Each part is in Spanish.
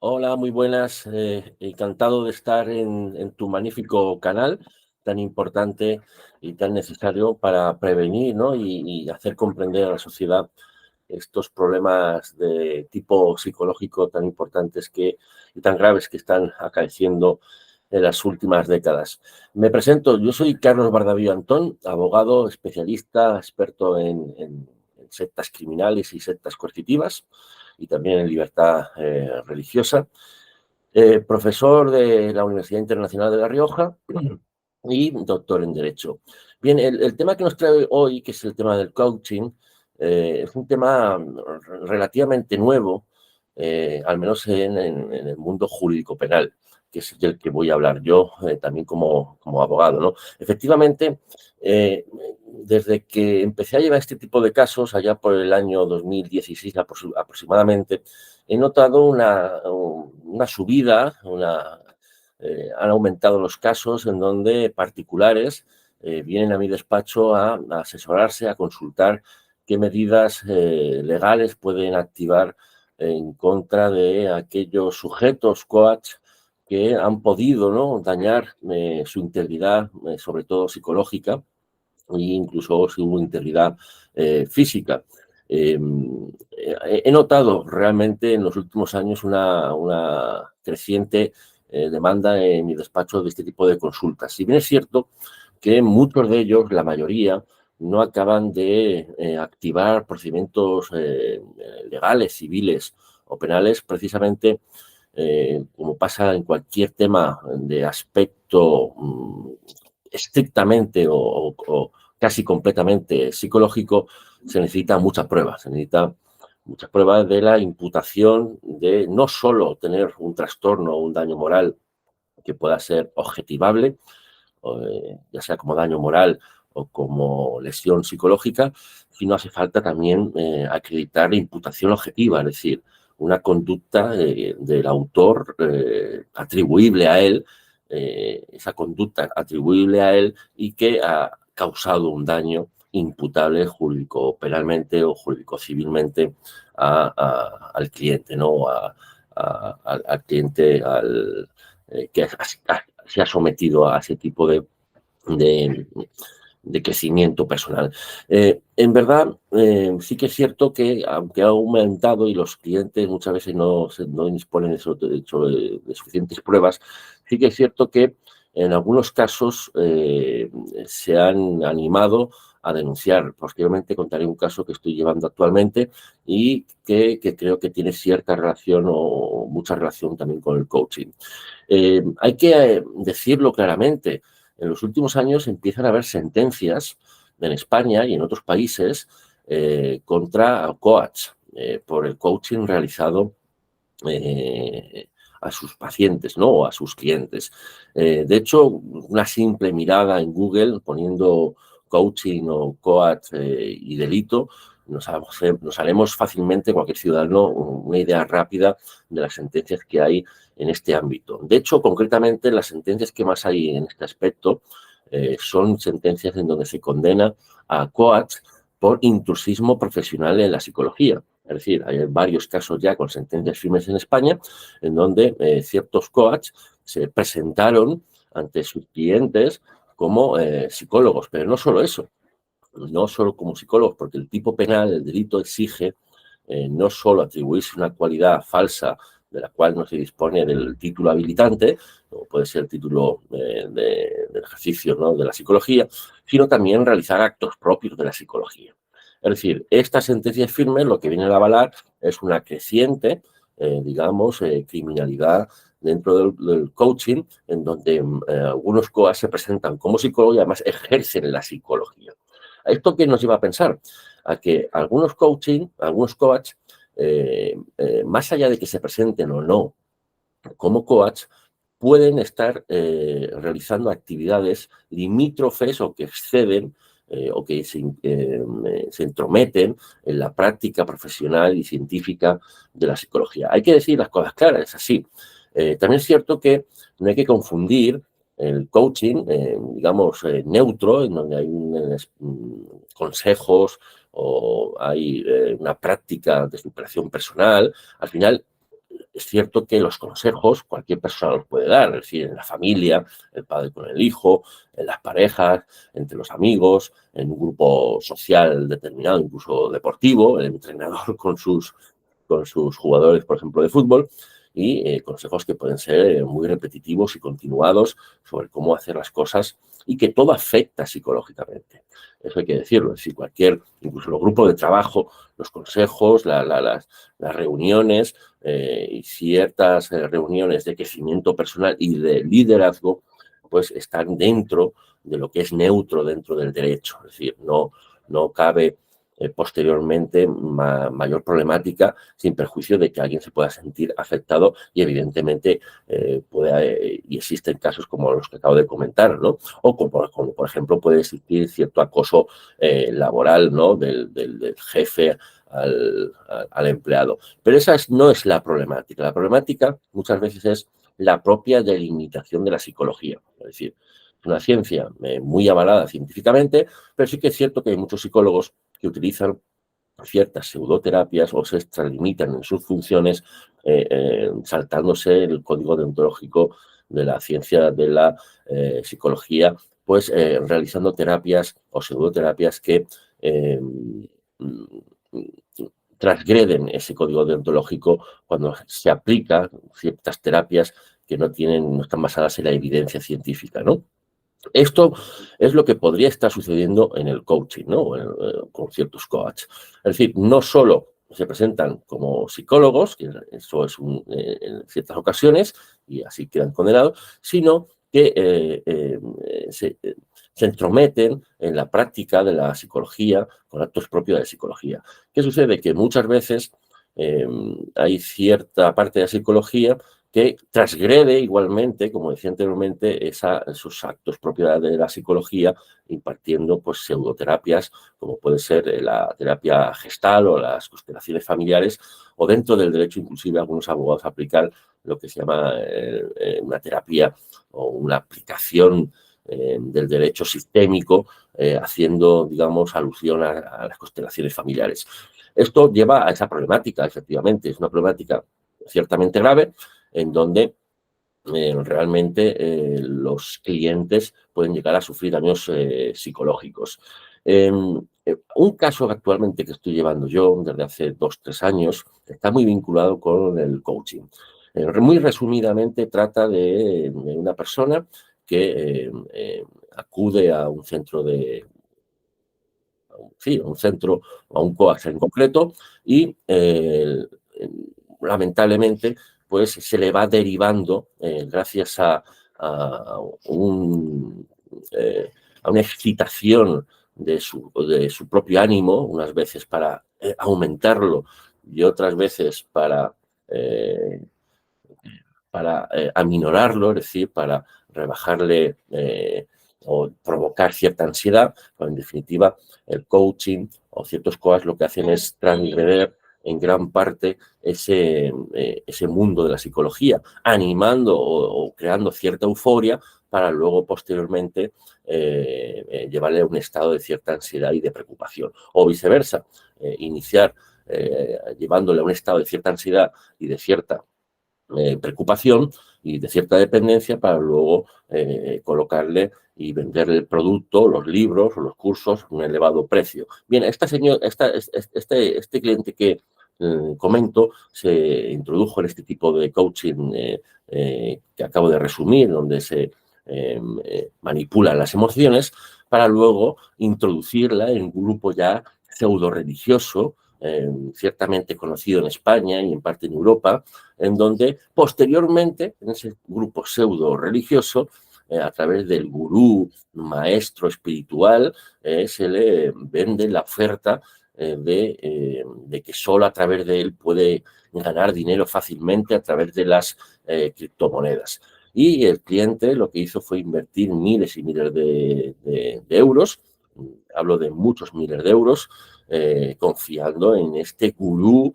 Hola, muy buenas. Encantado de estar en tu magnífico canal tan importante y tan necesario para prevenir, ¿no? y hacer comprender a la sociedad estos problemas de tipo psicológico tan importantes y tan graves que están acaeciendo en las últimas décadas. Me presento, yo soy Carlos Bardavío Antón, abogado, especialista, experto en sectas criminales y sectas coercitivas y también en libertad religiosa, profesor de la Universidad Internacional de La Rioja y doctor en Derecho. Bien, el tema que nos trae hoy, que es el tema del coaching, es un tema relativamente nuevo, al menos en el mundo jurídico penal, que es del que voy a hablar yo también como abogado, ¿no? Efectivamente, desde que empecé a llevar este tipo de casos, allá por el año 2016 aproximadamente, he notado una subida, han aumentado los casos en donde particulares vienen a mi despacho a asesorarse, a consultar qué medidas legales pueden activar en contra de aquellos sujetos coach que han podido, ¿no?, dañar su integridad, sobre todo psicológica, e incluso su integridad física. He notado realmente en los últimos años una creciente demanda en mi despacho de este tipo de consultas. Si bien es cierto que muchos de ellos, la mayoría, no acaban de activar procedimientos legales, civiles o penales, precisamente como pasa en cualquier tema de aspecto estrictamente o casi completamente psicológico, se necesita muchas pruebas de la imputación de no solo tener un trastorno o un daño moral que pueda ser objetivable, ya sea como daño moral o como lesión psicológica, sino hace falta también acreditar la imputación objetiva, es decir, una conducta del autor atribuible a él, esa conducta atribuible a él y que ha causado un daño imputable jurídico-penalmente o jurídico-civilmente al cliente, ¿no? Al cliente que se ha sometido a ese tipo de, de crecimiento personal. En verdad, sí que es cierto que, aunque ha aumentado y los clientes muchas veces no disponen de suficientes pruebas, sí que es cierto que en algunos casos se han animado a denunciar. Posteriormente contaré un caso que estoy llevando actualmente y que creo que tiene cierta relación o mucha relación también con el coaching. Hay que decirlo claramente, en los últimos años empiezan a haber sentencias en España y en otros países contra coach por el coaching realizado a sus pacientes, ¿no?, o a sus clientes. De hecho, una simple mirada en Google poniendo coaching o coach y delito, nos haremos fácilmente, cualquier ciudadano, una idea rápida de las sentencias que hay en este ámbito. De hecho, concretamente, las sentencias que más hay en este aspecto son sentencias en donde se condena a coach por intrusismo profesional en la psicología. Es decir, hay varios casos ya con sentencias firmes en España en donde ciertos coach se presentaron ante sus clientes como psicólogos, pero no solo eso, no solo como psicólogos, porque el tipo penal, el delito exige no solo atribuirse una cualidad falsa de la cual no se dispone del título habilitante, como puede ser el título del ejercicio, ¿no?, de la psicología, sino también realizar actos propios de la psicología. Es decir, estas sentencias firmes lo que vienen a avalar es una creciente, criminalidad dentro del coaching, en donde algunos COAs se presentan como psicólogos y además ejercen la psicología. ¿Esto qué nos lleva a pensar? A que algunos coach, más allá de que se presenten o no como coach, pueden estar realizando actividades limítrofes o que exceden o que se entrometen en la práctica profesional y científica de la psicología. Hay que decir las cosas claras, es así. También es cierto que no hay que confundir el coaching, neutro, en donde hay consejos o hay una práctica de superación personal. Al final, es cierto que los consejos cualquier persona los puede dar, es decir, en la familia, el padre con el hijo, en las parejas, entre los amigos, en un grupo social determinado, incluso deportivo, el entrenador con sus jugadores, por ejemplo, de fútbol, y consejos que pueden ser muy repetitivos y continuados sobre cómo hacer las cosas y que todo afecta psicológicamente. Eso hay que decirlo. Si cualquier, incluso los grupos de trabajo, los consejos, las reuniones y ciertas reuniones de crecimiento personal y de liderazgo, pues están dentro de lo que es neutro dentro del derecho. Es decir, no cabe posteriormente mayor problemática sin perjuicio de que alguien se pueda sentir afectado y evidentemente y existen casos como los que acabo de comentar, ¿no? O como por ejemplo puede existir cierto acoso laboral, ¿no? Del jefe al empleado. Pero esa no es la problemática. La problemática muchas veces es la propia delimitación de la psicología. Es decir, es una ciencia muy avalada científicamente, pero sí que es cierto que hay muchos psicólogos que utilizan ciertas pseudoterapias o se extralimitan en sus funciones saltándose el código deontológico de la ciencia de la psicología, pues realizando terapias o pseudoterapias que transgreden ese código deontológico cuando se aplican ciertas terapias que no están basadas en la evidencia científica, ¿no? Esto es lo que podría estar sucediendo en el coaching, ¿no? Con ciertos coaches. Es decir, no solo se presentan como psicólogos, que eso es en ciertas ocasiones, y así quedan condenados, sino que se entrometen en la práctica de la psicología con actos propios de la psicología. ¿Qué sucede? Que muchas veces hay cierta parte de la psicología que transgrede igualmente, como decía anteriormente, esos actos propios de la psicología, impartiendo pues pseudoterapias, como puede ser la terapia gestal o las constelaciones familiares, o dentro del derecho inclusive algunos abogados aplican lo que se llama una terapia o una aplicación del derecho sistémico, haciendo, digamos, alusión a las constelaciones familiares. Esto lleva a esa problemática, efectivamente, es una problemática ciertamente grave, en donde realmente los clientes pueden llegar a sufrir daños psicológicos. Un caso actualmente que estoy llevando yo desde hace 2-3 años está muy vinculado con el coaching. Muy resumidamente trata de una persona que acude a un centro a un centro, a un coax en concreto, y lamentablemente pues se le va derivando gracias a una excitación de su propio ánimo, unas veces para aumentarlo y otras veces para aminorarlo, es decir, para rebajarle o provocar cierta ansiedad, pero en definitiva el coaching o ciertos coaches lo que hacen es transgreder en gran parte ese mundo de la psicología, animando o creando cierta euforia para luego posteriormente llevarle a un estado de cierta ansiedad y de preocupación. O viceversa, iniciar llevándole a un estado de cierta ansiedad y de cierta preocupación y de cierta dependencia para luego colocarle y venderle el producto, los libros o los cursos a un elevado precio. Bien, este cliente que comento se introdujo en este tipo de coaching que acabo de resumir, donde se manipulan las emociones para luego introducirla en un grupo ya pseudo religioso, ciertamente conocido en España y en parte en Europa, en donde posteriormente, en ese grupo pseudo religioso, a través del gurú, maestro espiritual, se le vende la oferta de que solo a través de él puede ganar dinero fácilmente a través de las criptomonedas. Y el cliente lo que hizo fue invertir miles y miles de euros, hablo de muchos miles de euros, confiando en este gurú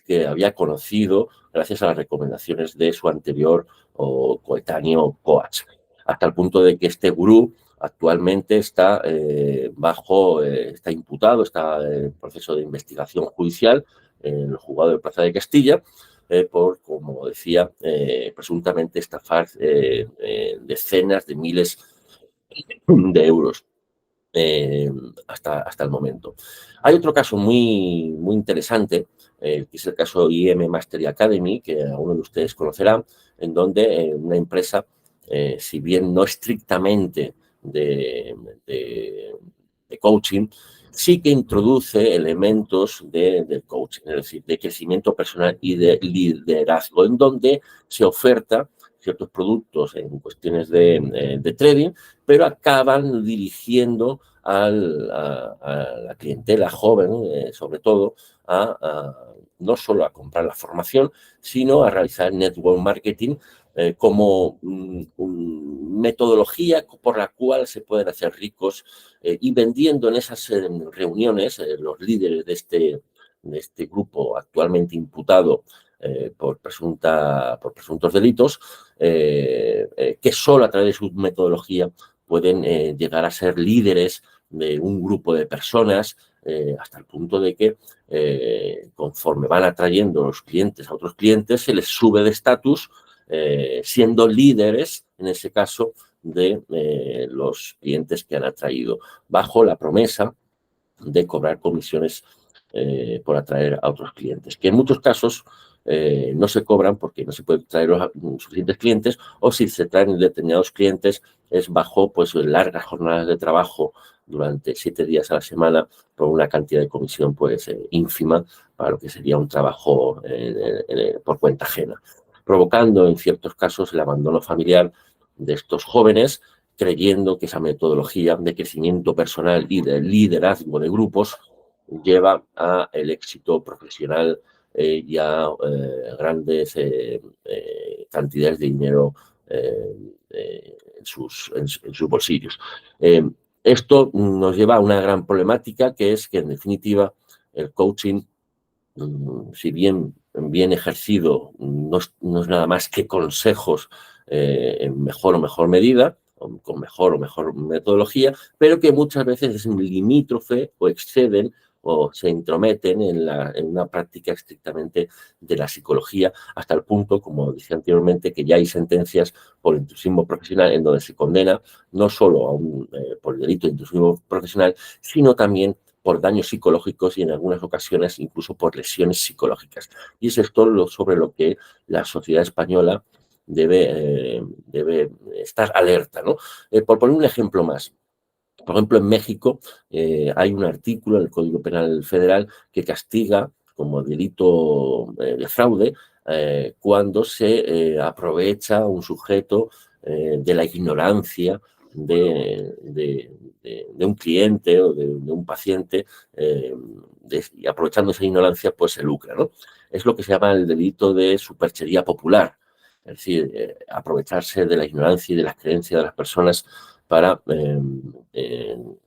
que había conocido gracias a las recomendaciones de su anterior o coetáneo coach, hasta el punto de que este gurú actualmente está está imputado, está en proceso de investigación judicial en el juzgado de Plaza de Castilla, por, como decía, presuntamente estafar decenas de miles de euros hasta el momento. Hay otro caso muy interesante, que es el caso IM Mastery Academy, que alguno de ustedes conocerá, en donde una empresa, si bien no estrictamente de, de, de coaching, sí que introduce elementos de coaching, es decir, de crecimiento personal y de liderazgo, en donde se oferta ciertos productos en cuestiones de trading, pero acaban dirigiendo a la clientela joven, sobre todo, no solo a comprar la formación, sino a realizar network marketing como metodología por la cual se pueden hacer ricos y vendiendo en esas reuniones los líderes de este grupo actualmente imputado por presuntos delitos, que solo a través de su metodología pueden llegar a ser líderes de un grupo de personas hasta el punto de que conforme van atrayendo los clientes a otros clientes, se les sube de estatus siendo líderes, en ese caso, de los clientes que han atraído, bajo la promesa de cobrar comisiones por atraer a otros clientes, que en muchos casos no se cobran porque no se pueden traer los suficientes clientes, o si se traen determinados clientes es bajo pues largas jornadas de trabajo durante 7 días a la semana por una cantidad de comisión pues ínfima para lo que sería un trabajo por cuenta ajena, provocando en ciertos casos el abandono familiar de estos jóvenes, creyendo que esa metodología de crecimiento personal y de liderazgo de grupos lleva a el éxito profesional y a grandes cantidades de dinero en sus bolsillos. Esto nos lleva a una gran problemática, que es que, en definitiva, el coaching, si bien ejercido, no es nada más que consejos en mejor o mejor medida, con mejor o mejor metodología, pero que muchas veces es limítrofe o exceden o se intrometen en una práctica estrictamente de la psicología, hasta el punto, como decía anteriormente, que ya hay sentencias por intrusismo profesional en donde se condena no solo por el delito de intrusismo profesional, sino también por daños psicológicos y en algunas ocasiones incluso por lesiones psicológicas. Y es esto sobre lo que la sociedad española debe estar alerta, ¿no? Por poner un ejemplo más. Por ejemplo, en México hay un artículo en el Código Penal Federal que castiga como delito de fraude cuando se aprovecha un sujeto de la ignorancia de un cliente o de un paciente y aprovechando esa ignorancia pues se lucra, ¿no? Es lo que se llama el delito de superchería popular, es decir, aprovecharse de la ignorancia y de las creencias de las personas para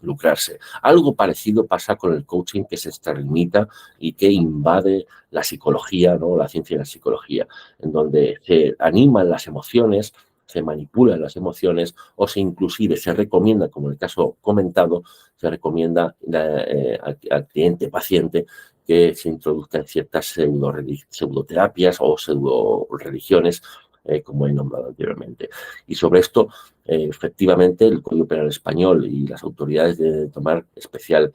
lucrarse. Algo parecido pasa con el coaching, que se extralimita y que invade la psicología, ¿no? La ciencia de la psicología, en donde se animan las emociones, se manipulan las emociones o inclusive se recomienda, como en el caso comentado, se recomienda al cliente, paciente, que se introduzcan ciertas pseudoterapias o pseudo-religiones, como he nombrado anteriormente. Y sobre esto, efectivamente, el Código Penal español y las autoridades deben tomar especial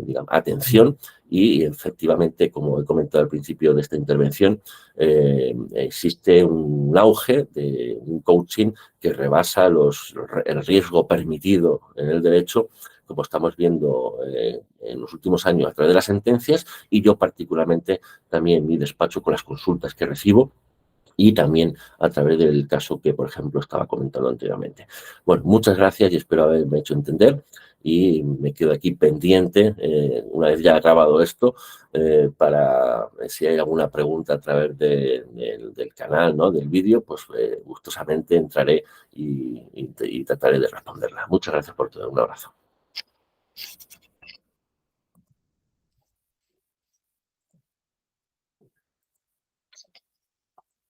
digamos, atención y, efectivamente, como he comentado al principio de esta intervención, existe un auge de un coaching que rebasa el riesgo permitido en el derecho, como estamos viendo en los últimos años a través de las sentencias, y yo particularmente también en mi despacho con las consultas que recibo, y también a través del caso que, por ejemplo, estaba comentando anteriormente. Bueno, muchas gracias y espero haberme hecho entender, y me quedo aquí pendiente, una vez ya grabado esto, para si hay alguna pregunta a través del canal, ¿no? Del vídeo, pues gustosamente entraré y trataré de responderla. Muchas gracias por todo. Un abrazo.